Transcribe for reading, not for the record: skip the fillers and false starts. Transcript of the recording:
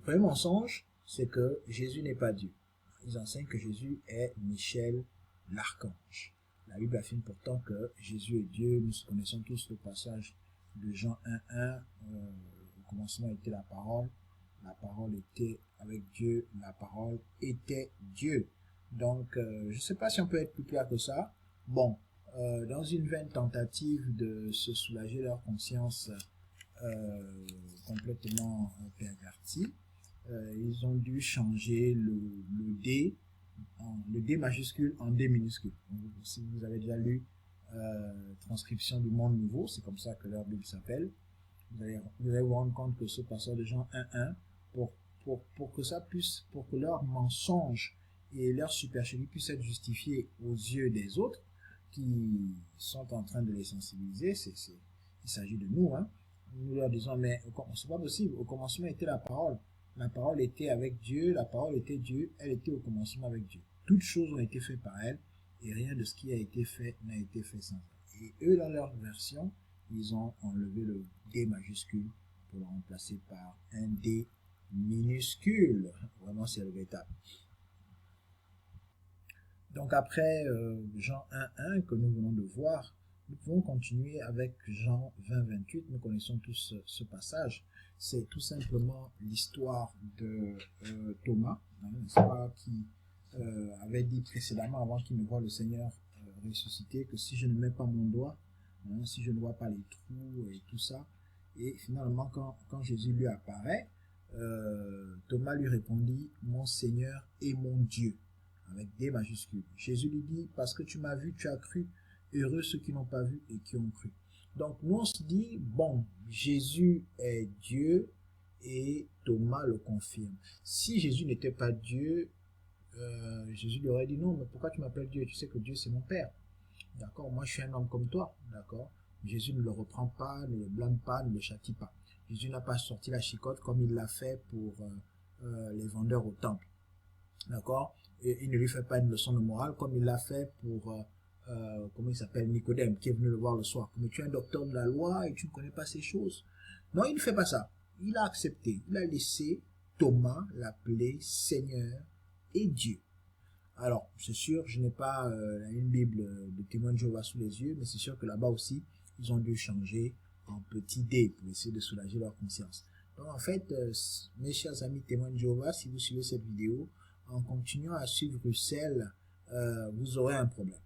premier mensonge, c'est que Jésus n'est pas Dieu. Ils enseignent que Jésus est Michel l'archange. La Bible affirme pourtant que Jésus est Dieu. Nous connaissons tous le passage de Jean 1:1. Au commencement était la parole était avec Dieu, la parole était Dieu. Donc, je ne sais pas si on peut être plus clair que ça. Bon, dans une vaine tentative de se soulager leur conscience complètement pervertie, ils ont dû changer le D majuscule en D minuscule. Si vous avez déjà lu Transcription du Monde Nouveau, c'est comme ça que leur Bible s'appelle, vous allez vous rendre compte que ce passage de Jean 1:1, pour que leur mensonge et leur supercherie puissent être justifiés aux yeux des autres qui sont en train de les sensibiliser, il s'agit de nous, hein. Nous leur disons, mais c'est pas possible, au commencement était la parole était avec Dieu, la parole était Dieu, elle était au commencement avec Dieu. Toutes choses ont été faites par elle, et rien de ce qui a été fait n'a été fait sans elle. Et eux, dans leur version, ils ont enlevé le D majuscule pour le remplacer par un D minuscule. Vraiment, c'est regrettable. Donc après Jean 1:1 que nous venons de voir, nous pouvons continuer avec Jean 20:28. Nous connaissons tous ce passage. C'est tout simplement l'histoire de Thomas, hein, qui avait dit précédemment, avant qu'il ne voie le Seigneur ressuscité, que si je ne mets pas mon doigt, hein, si je ne vois pas les trous et tout ça, et finalement quand Jésus lui apparaît, Thomas lui répondit, mon Seigneur et mon Dieu, avec des majuscules. Jésus lui dit, parce que tu m'as vu, tu as cru, heureux ceux qui n'ont pas vu et qui ont cru. Donc nous on se dit, bon, Jésus est Dieu et Thomas le confirme. Si Jésus n'était pas Dieu, Jésus lui aurait dit, non, mais pourquoi tu m'appelles Dieu? Tu sais que Dieu c'est mon Père. D'accord, moi je suis un homme comme toi. D'accord, Jésus ne le reprend pas, ne le blâme pas, ne le châtie pas. Jésus n'a pas sorti la chicotte comme il l'a fait pour les vendeurs au temple. D'accord, et il ne lui fait pas une leçon de morale comme il l'a fait pour comment il s'appelle, Nicodème, qui est venu le voir le soir. Mais tu es un docteur de la loi et tu ne connais pas ces choses. Non, il ne fait pas ça. Il a accepté, il a laissé Thomas l'appeler Seigneur et Dieu. Alors, c'est sûr, je n'ai pas une Bible de témoins de Jéhovah sous les yeux, mais c'est sûr que là-bas aussi, ils ont dû changer en petit D pour essayer de soulager leur conscience. Donc, en fait, mes chers amis témoins de Jéhovah, si vous suivez cette vidéo, en continuant à suivre Russell, vous aurez un problème.